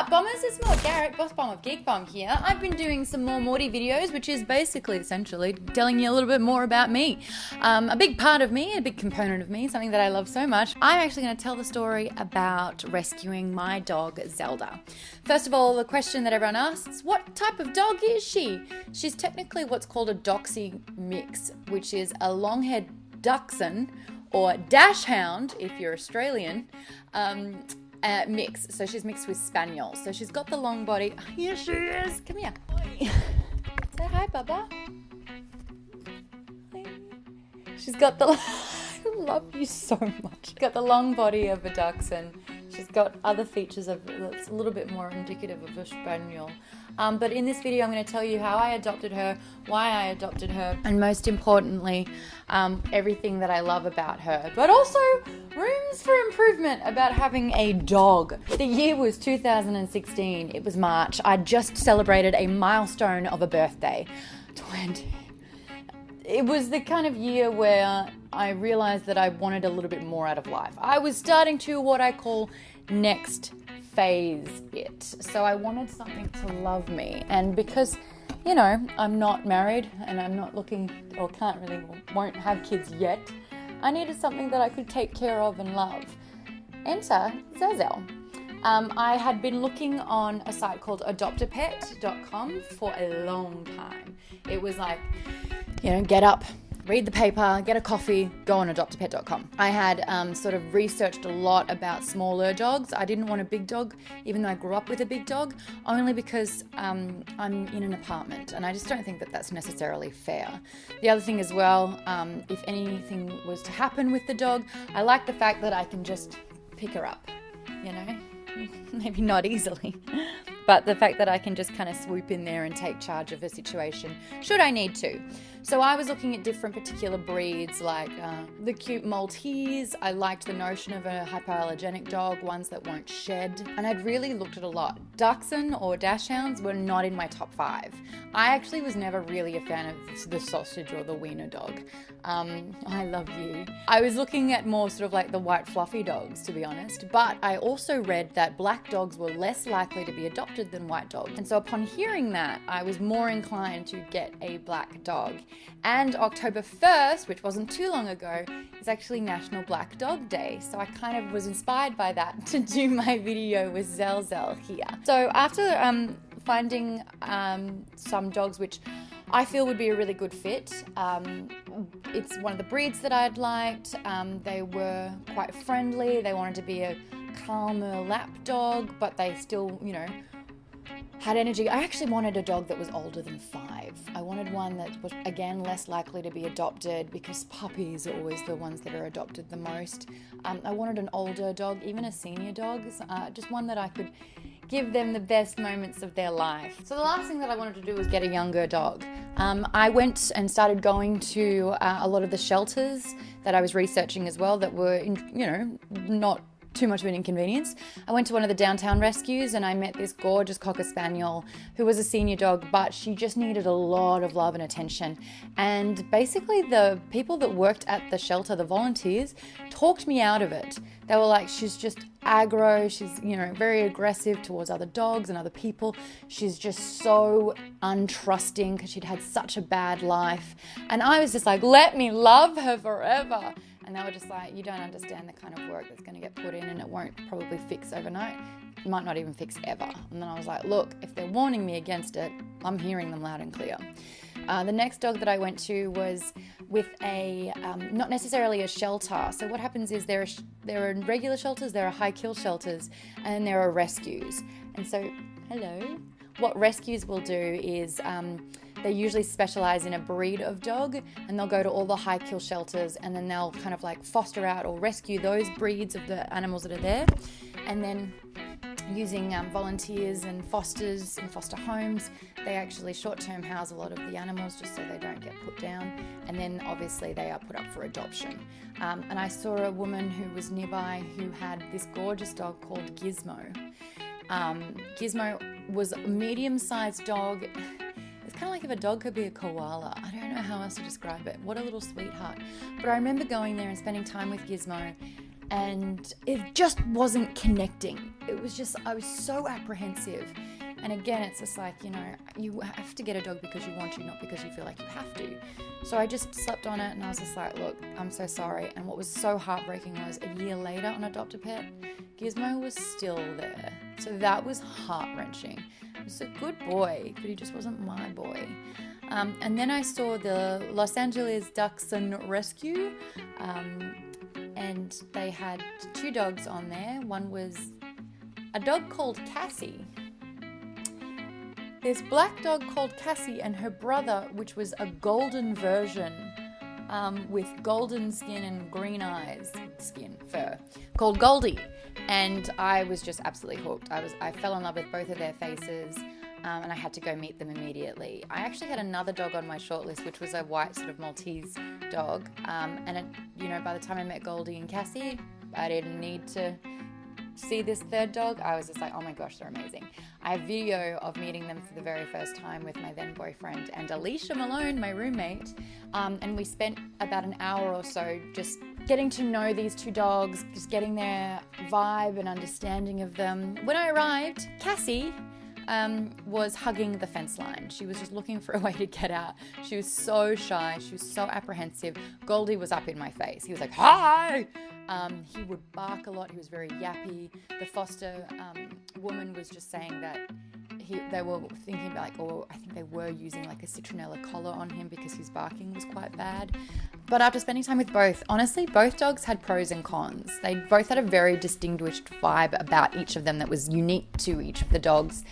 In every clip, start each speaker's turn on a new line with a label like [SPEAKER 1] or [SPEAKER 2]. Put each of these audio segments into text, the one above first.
[SPEAKER 1] up, bombers? It's Maude, Garrett, boss bomb of Geek Bomb here. I've been doing some more Maudie videos, which is basically, essentially, telling you a little bit more about me. A big part of me, a big component of me, something that I love so much. I'm actually going to tell the story about rescuing my dog, Zelda. First of all, the question that everyone asks, what type of dog is she? She's technically what's called a Doxy mix, which is a long-haired Dachshund, or dash hound, if you're Australian, mix. So she's mixed with Spaniel. So she's got the long body. Here she is. Come here. Say hi, Bubba. She's got the... I love you so much. Got the long body of a Dachshund. She's got other features that's a little bit more indicative of a Spaniel. But in this video, I'm going to tell you how I adopted her, why I adopted her, and most importantly, everything that I love about her. But also, rooms for improvement about having a dog. The year was 2016. It was March. I just celebrated a milestone of a birthday. 20. It was the kind of year where I realized that I wanted a little bit more out of life. I was starting to what I call next phase it. So I wanted something to love me. And because, you know, I'm not married and I'm not looking or won't have kids yet, I needed something that I could take care of and love. Enter Zelda. I had been looking on a site called adoptapet.com for a long time. It was like, you know, get up, read the paper, get a coffee, go on adoptapet.com. I had sort of researched a lot about smaller dogs. I didn't want a big dog, even though I grew up with a big dog, only because I'm in an apartment and I just don't think that that's necessarily fair. The other thing as well, if anything was to happen with the dog, I like the fact that I can just pick her up, you know? Maybe not easily, but the fact that I can just kind of swoop in there and take charge of a situation should I need to. So I was looking at different particular breeds, like the cute Maltese. I liked the notion of a hypoallergenic dog, ones that won't shed, and I'd really looked at a lot. Dachshund or Dachshunds were not in my top 5. I actually was never really a fan of the sausage or the wiener dog. I love you. I was looking at more sort of like the white fluffy dogs, to be honest, but I also read that black dogs were less likely to be adopted than white dogs. And so upon hearing that, I was more inclined to get a black dog. And October 1st, which wasn't too long ago, is actually National Black Dog Day. So I kind of was inspired by that to do my video with Zelda here. So after finding some dogs which I feel would be a really good fit, it's one of the breeds that I'd liked. They were quite friendly. They wanted to be a calmer lap dog, but they still, you know, had energy. I actually wanted a dog that was older than 5. I wanted one that was, again, less likely to be adopted because puppies are always the ones that are adopted the most. I wanted an older dog, even a senior dog, just one that I could give them the best moments of their life. So the last thing that I wanted to do was get a younger dog. I went and started going to a lot of the shelters that I was researching as well that were, not too much of an inconvenience. I went to one of the downtown rescues and I met this gorgeous Cocker Spaniel who was a senior dog, but she just needed a lot of love and attention. And basically the people that worked at the shelter, the volunteers, talked me out of it. They were like, she's just aggro, she's, very aggressive towards other dogs and other people. She's just so untrusting because she'd had such a bad life. And I was just like, let me love her forever. And they were just like, you don't understand the kind of work that's going to get put in and it won't probably fix overnight. It might not even fix ever. And then I was like, look, if they're warning me against it, I'm hearing them loud and clear. The next dog that I went to was with a, not necessarily a shelter. So what happens is there are regular shelters, there are high kill shelters, and there are rescues. And so, hello. What rescues will do is they usually specialize in a breed of dog, and they'll go to all the high kill shelters and then they'll kind of like foster out or rescue those breeds of the animals that are there. And then using volunteers and fosters in foster homes, they actually short-term house a lot of the animals just so they don't get put down. And then obviously they are put up for adoption. And I saw a woman who was nearby who had this gorgeous dog called Gizmo. Gizmo was a medium-sized dog. It's kind of like if a dog could be a koala. I don't know how else to describe it. What a little sweetheart. But I remember going there and spending time with Gizmo and it just wasn't connecting. It was just, I was so apprehensive. And again, it's just like, you know, you have to get a dog because you want to, not because you feel like you have to. So I just slept on it and I was just like, look, I'm so sorry. And what was so heartbreaking was a year later on Adopt a Pet, Gizmo was still there. So that was heart-wrenching. He was a good boy, but he just wasn't my boy. And then I saw the Los Angeles Dachshund Rescue, and they had 2 dogs on there. One was a dog called Cassie. This black dog called Cassie and her brother, which was a golden version with golden skin and green eyes, fur, called Goldie. And I was just absolutely hooked. I fell in love with both of their faces, and I had to go meet them immediately. I actually had another dog on my shortlist, which was a white sort of Maltese dog. And it, you know, by the time I met Goldie and Cassie, I didn't need to see this third dog. I was just like, oh my gosh, they're amazing. I have video of meeting them for the very first time with my then boyfriend and Alicia Malone, my roommate, and we spent about an hour or so just getting to know these 2 dogs, just getting their vibe and understanding of them. When I arrived, Cassie was hugging the fence line. She was just looking for a way to get out. She was so shy. She was so apprehensive. Goldie was up in my face. He was like, hi! He would bark a lot. He was very yappy. The foster woman was just saying that they were thinking about I think they were using like a citronella collar on him because his barking was quite bad. But after spending time with both, honestly, both dogs had pros and cons. They both had a very distinguished vibe about each of them that was unique to each of the dogs.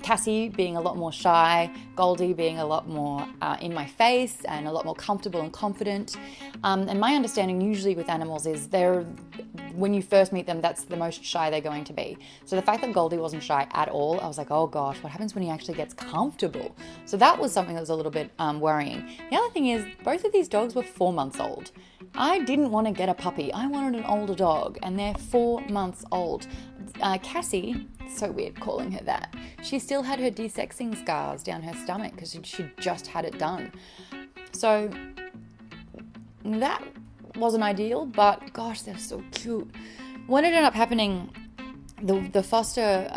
[SPEAKER 1] Cassie being a lot more shy, Goldie being a lot more in my face and a lot more comfortable and confident. And my understanding usually with animals is when you first meet them, that's the most shy they're going to be. So the fact that Goldie wasn't shy at all, I was like, oh gosh, what happens when he actually gets comfortable? So that was something that was a little bit worrying. The other thing is, both of these dogs were 4 months old. I didn't want to get a puppy. I wanted an older dog, and they're 4 months old. Cassie, so weird calling her that, she still had her desexing scars down her stomach because she just had it done. So that wasn't ideal, but gosh, they're so cute. When it ended up happening, the foster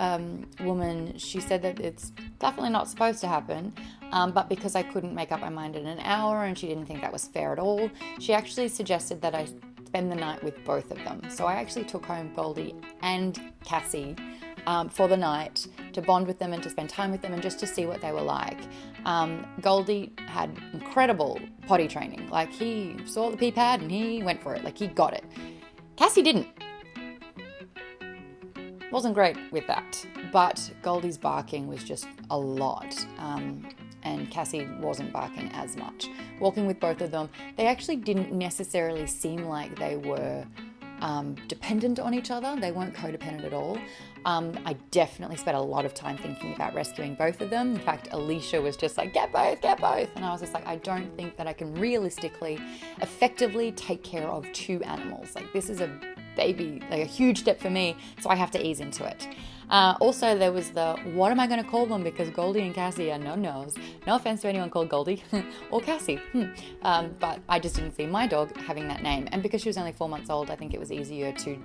[SPEAKER 1] woman, she said that it's definitely not supposed to happen, but because I couldn't make up my mind in an hour and she didn't think that was fair at all, she actually suggested that I spend the night with both of them. So I actually took home Goldie and Cassie for the night to bond with them and to spend time with them and just to see what they were like. Goldie had incredible potty training. Like, he saw the pee pad and he went for it. Like, he got it. Cassie didn't. Wasn't great with that, but Goldie's barking was just a lot, and Cassie wasn't barking as much. Walking with both of them, they actually didn't necessarily seem like they were dependent on each other. They weren't codependent at all. I definitely spent a lot of time thinking about rescuing both of them. In fact, Alicia was just like, get both. And I was just like, I don't think that I can realistically, effectively take care of 2 animals. Like, this is a baby, like a huge step for me, so I have to ease into it. Also, there was what am I going to call them? Because Goldie and Cassie are no-nos. No offense to anyone called Goldie or Cassie. But I just didn't see my dog having that name. And because she was only 4 months old, I think it was easier to,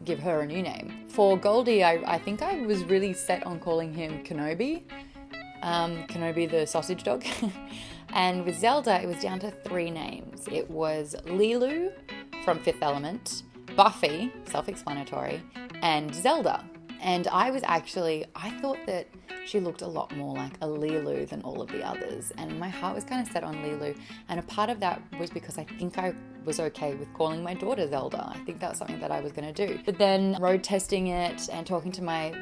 [SPEAKER 1] give her a new name. For Goldie, I think I was really set on calling him Kenobi. Kenobi the sausage dog. And with Zelda, it was down to 3 names. It was Lilu from Fifth Element, Buffy, self-explanatory, and Zelda. And I thought that she looked a lot more like a Lilu than all of the others. And my heart was kind of set on Lilu. And a part of that was because I think I was okay with calling my daughter Zelda. I think that was something that I was going to do. But then road testing it and talking to my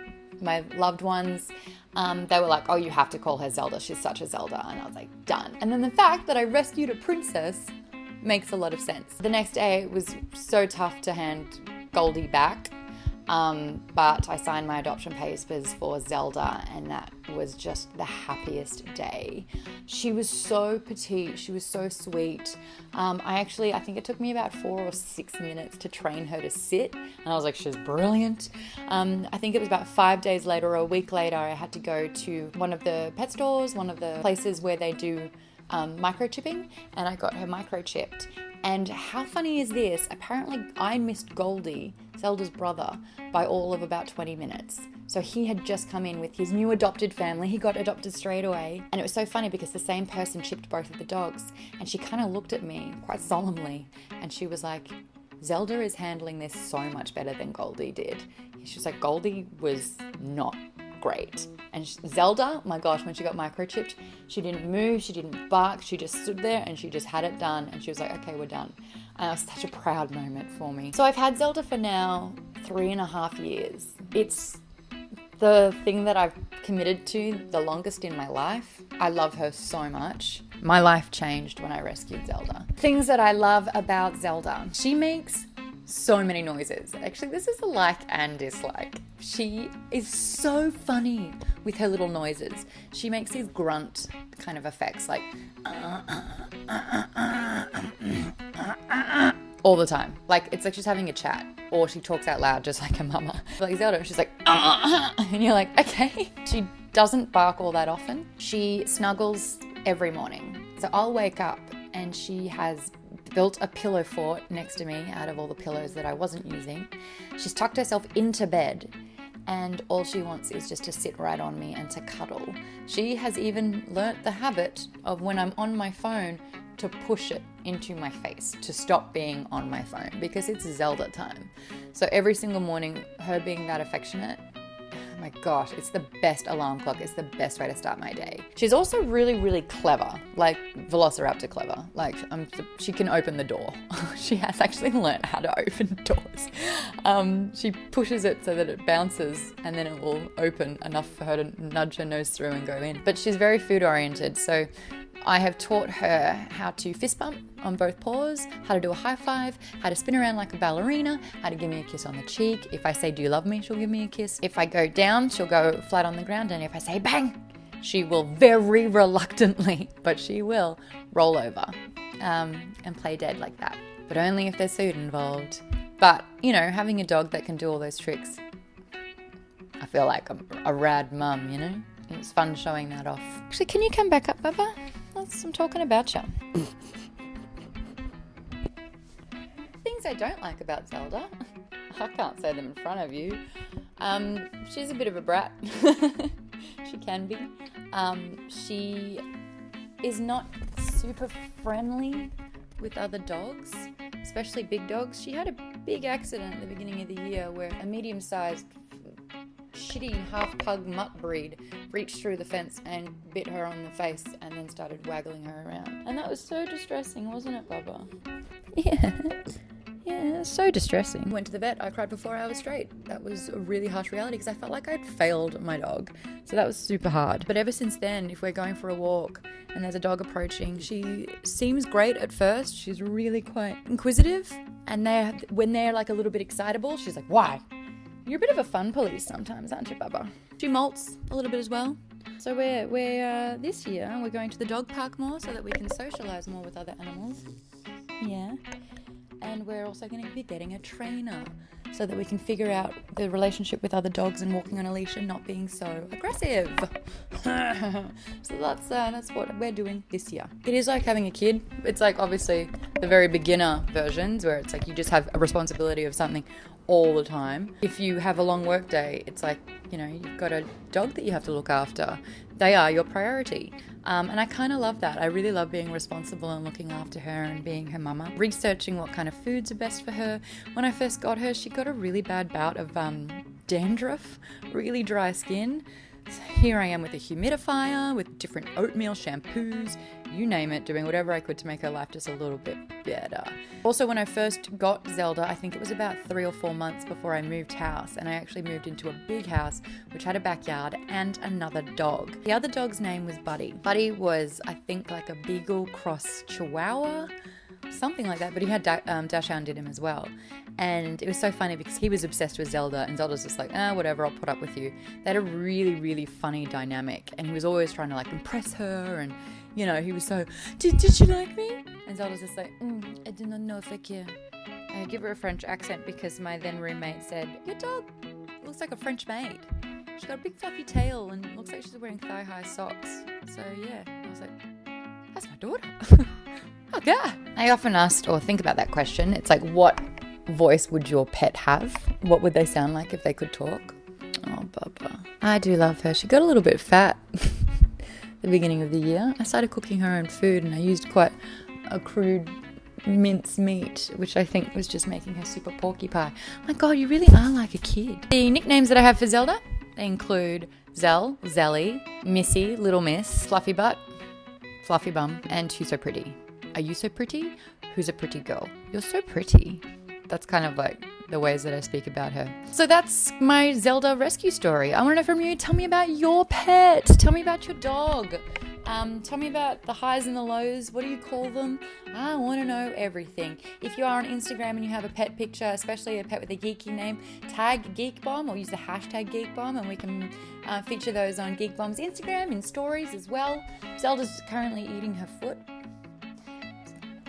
[SPEAKER 1] loved ones, they were like, oh, you have to call her Zelda. She's such a Zelda. And I was like, done. And then the fact that I rescued a princess makes a lot of sense. The next day, it was so tough to hand Goldie back. But I signed my adoption papers for Zelda, and that was just the happiest day. She was so petite. She was so sweet. I think it took me about 4 or 6 minutes to train her to sit, and I was like, she's brilliant. I think it was about 5 days later or a week later, I had to go to one of the pet stores, one of the places where they do microchipping, and I got her microchipped. And how funny is this? Apparently I missed Goldie, Zelda's brother, by all of about 20 minutes. So he had just come in with his new adopted family. He got adopted straight away. And it was so funny because the same person chipped both of the dogs. And she kind of looked at me quite solemnly and she was like, Zelda is handling this so much better than Goldie did. She was like, Goldie was not great. And Zelda, my gosh, when she got microchipped, she didn't move, she didn't bark, she just stood there and she just had it done. And she was like, okay, we're done. And it was such a proud moment for me. So I've had Zelda for now 3.5 years. It's the thing that I've committed to the longest in my life. I love her so much. My life changed when I rescued Zelda. Things that I love about Zelda. She makes so many noises. Actually, this is a like and dislike. She is so funny with her little noises. She makes these grunt kind of effects like all the time. Like it's like she's having a chat, or she talks out loud just like her mama. Like Zelda, she's like and you're like, okay. She doesn't bark all that often. She snuggles every morning. So I'll wake up and she has built a pillow fort next to me out of all the pillows that I wasn't using. She's tucked herself into bed and all she wants is just to sit right on me and to cuddle. She has even learnt the habit of when I'm on my phone to push it into my face to stop being on my phone because it's Zelda time. So every single morning, her being that affectionate, oh my gosh, it's the best alarm clock. It's the best way to start my day. She's also really, really clever, like Velociraptor clever. Like she can open the door. She has actually learnt how to open doors. She pushes it so that it bounces and then it will open enough for her to nudge her nose through and go in. But she's very food oriented. So I have taught her how to fist bump on both paws, how to do a high five, how to spin around like a ballerina, how to give me a kiss on the cheek. If I say, do you love me? She'll give me a kiss. If I go down, she'll go flat on the ground. And if I say bang, she will very reluctantly, but she will roll over and play dead like that. But only if there's food involved. But, you know, having a dog that can do all those tricks, I feel like I'm a rad mum, you know? It's fun showing that off. Actually, can you come back up, Bubba? I'm talking about you. Things I don't like about Zelda. I can't say them in front of you. She's a bit of a brat. She can be. She is not super friendly with other dogs, especially big dogs. She had a big accident at the beginning of the year where a medium-sized shitty half-pug mutt breed reached through the fence and bit her on the face and then started waggling her around. And that was so distressing, wasn't it, Bubba? Yeah, so distressing. Went to the vet, I cried for 4 hours straight. That was a really harsh reality because I felt like I'd failed my dog. So that was super hard. But ever since then, if we're going for a walk and there's a dog approaching, she seems great at first. She's really quite inquisitive. And when they're like a little bit excitable, she's like, why? You're a bit of a fun police sometimes, aren't you, Bubba? She molts a little bit as well. So we're this year, we're going to the dog park more so that we can socialise more with other animals. Yeah. And we're also going to be getting a trainer so that we can figure out the relationship with other dogs and walking on a leash and not being so aggressive. So that's what we're doing this year. It is like having a kid. It's like obviously the very beginner versions where it's like you just have a responsibility of something all the time. If you have a long work day, it's like, you know, you've got a dog that you have to look after. They are your priority. And I kind of love that. I really love being responsible and looking after her and being her mama. Researching what kind of foods are best for her. When I first got her, she got a really bad bout of dandruff, really dry skin. So here I am with a humidifier, with different oatmeal shampoos, you name it, doing whatever I could to make her life just a little bit better. Also, when I first got Zelda, I think it was about 3 or 4 months before I moved house, and I actually moved into a big house which had a backyard and another dog. The other dog's name was Buddy. Buddy was, I think, like a beagle cross chihuahua, something like that, but he had Dachshund in him as well. And it was so funny because he was obsessed with Zelda and Zelda's just like, whatever, I'll put up with you. They had a really, really funny dynamic and he was always trying to like impress her and, you know, he was so, did you like me? And Zelda's just like, I do not know, thank you. I give her a French accent because my then roommate said, your dog looks like a French maid. She's got a big fluffy tail and looks like she's wearing thigh-high socks. So yeah, I was like, that's my daughter. Okay. I often asked or think about that question. It's like, what voice would your pet have? What would they sound like if they could talk? Oh, Bubba. I do love her. She got a little bit fat the beginning of the year. I started cooking her own food and I used quite a crude mince meat, which I think was just making her super porky pie. My God, you really are like a kid. The nicknames that I have for Zelda, they include Zell, Zelly, Missy, Little Miss, Fluffy Butt, Fluffy Bum, and Who's So Pretty. Are you so pretty? Who's a pretty girl? You're so pretty. That's kind of like the ways that I speak about her. So that's my Zelda rescue story. I want to know from you, tell me about your pet. Tell me about your dog. Tell me about the highs and the lows. What do you call them? I want to know everything. If you are on Instagram and you have a pet picture, especially a pet with a geeky name, tag GeekBomb or use the hashtag GeekBomb and we can feature those on GeekBomb's Instagram in stories as well. Zelda's currently eating her foot.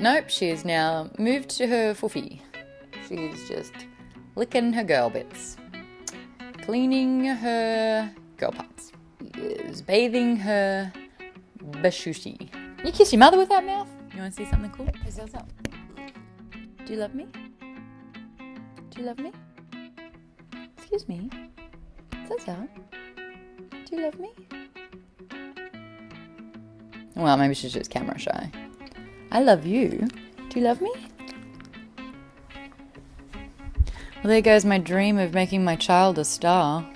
[SPEAKER 1] Nope, she is now moved to her foofy. She's just licking her girl bits, cleaning her girl parts. She is bathing her bashushi. You kiss your mother with that mouth? You want to see something cool? Do you love me? Do you love me? Excuse me? Zaza? Do you love me? Well, maybe she's just camera shy. I love you. Do you love me? Well, there goes my dream of making my child a star.